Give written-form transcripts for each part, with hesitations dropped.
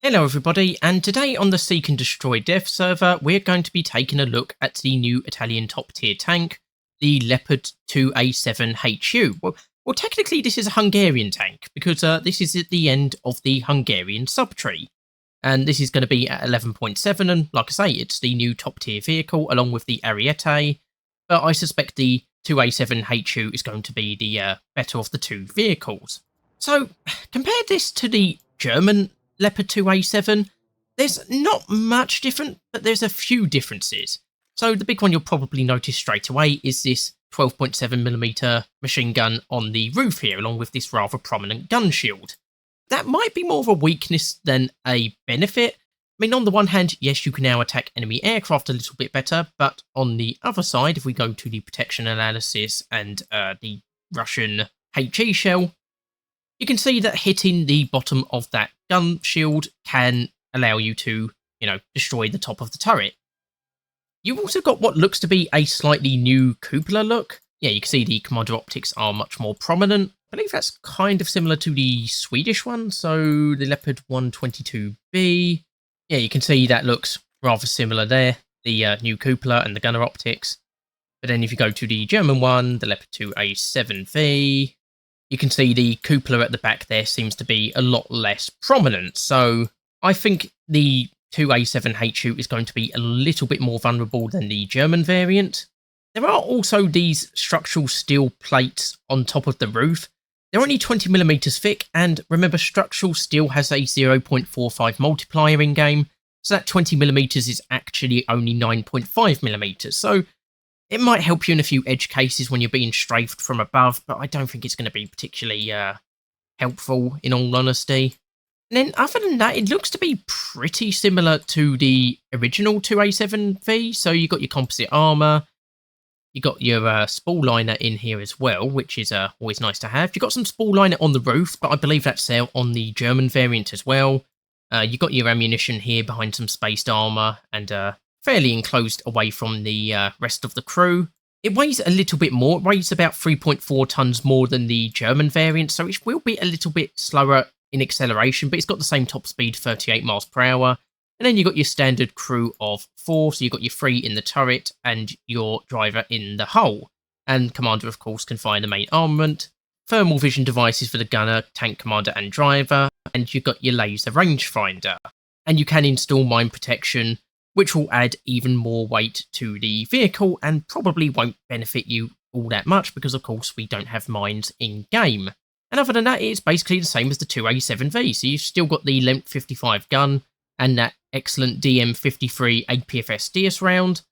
Hello everybody, and today on the Seek and Destroy Dev server, we're going to be taking a look at the new Italian top tier tank, the Leopard 2A7HU. Well, technically this is a Hungarian tank, because this is at the end of the Hungarian subtree. And this is going to be at 11.7, and like I say, it's the new top tier vehicle, along with the Ariete, but I suspect the 2A7HU is going to be the better of the two vehicles. So, compare this to the German Leopard 2A7, there's not much different, but there's a few differences. So the big one you'll probably notice straight away is this 12.7mm machine gun on the roof here, along with this rather prominent gun shield. That might be more of a weakness than a benefit. I mean, on the one hand, yes, you can now attack enemy aircraft a little bit better, but on the other side, if we go to the protection analysis and the Russian HE shell, you can see that hitting the bottom of that gun shield can allow you to, destroy the top of the turret. You've also got what looks to be a slightly new cupola look. Yeah, you can see the commander optics are much more prominent. I believe that's kind of similar to the Swedish one, so the Leopard 122B. Yeah, you can see that looks rather similar there, the new cupola and the gunner optics. But then if you go to the German one, the Leopard 2A7V, you can see the cupola at the back there seems to be a lot less prominent. So I think the 2A7HU is going to be a little bit more vulnerable than the German variant. There are also these structural steel plates on top of the roof. They're only 20mm thick, and remember, structural steel has a 0.45 multiplier in game, so that 20mm is actually only 9.5mm. So it might help you in a few edge cases when you're being strafed from above, but I don't think it's going to be particularly helpful, in all honesty. And then, other than that, it looks to be pretty similar to the original 2A7V. So you've got your composite armour, you got your spool liner in here as well, which is always nice to have. You've got some spool liner on the roof, but I believe that's there on the German variant as well. You've got your ammunition here behind some spaced armour, and fairly enclosed away from the rest of the crew. It weighs a little bit more. It weighs about 3.4 tons more than the German variant, so it will be a little bit slower in acceleration, but it's got the same top speed, 38 miles per hour. And then you've got your standard crew of 4, so you've got your 3 in the turret and your driver in the hull. And commander, of course, can fire the main armament. Thermal vision devices for the gunner, tank commander and driver. And you've got your laser rangefinder. And you can install mine protection, which will add even more weight to the vehicle and probably won't benefit you all that much because, of course, we don't have mines in-game. And other than that, it's basically the same as the 2A7V, so you've still got the Length 55 gun and that excellent DM53 APFS DS round.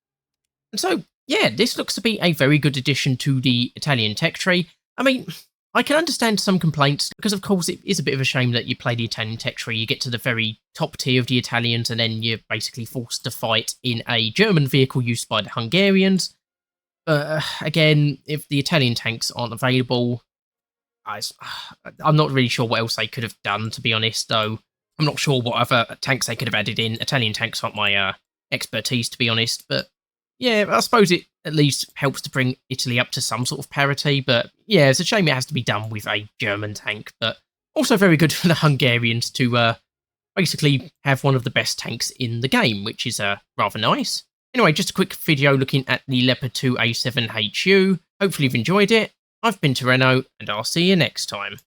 And so, yeah, this looks to be a very good addition to the Italian tech tree. I mean, I can understand some complaints, because of course it is a bit of a shame that you play the Italian tech tree, you get to the very top tier of the Italians, and then you're basically forced to fight in a German vehicle used by the Hungarians. But again, if the Italian tanks aren't available, I'm not really sure what else they could have done, to be honest, though. I'm not sure what other tanks they could have added in. Italian tanks aren't my expertise, to be honest, but yeah, I suppose it at least helps to bring Italy up to some sort of parity, but yeah, it's a shame it has to be done with a German tank, but also very good for the Hungarians to basically have one of the best tanks in the game, which is rather nice. Anyway, just a quick video looking at the Leopard 2A7HU. Hopefully you've enjoyed it. I've been Toreno, and I'll see you next time.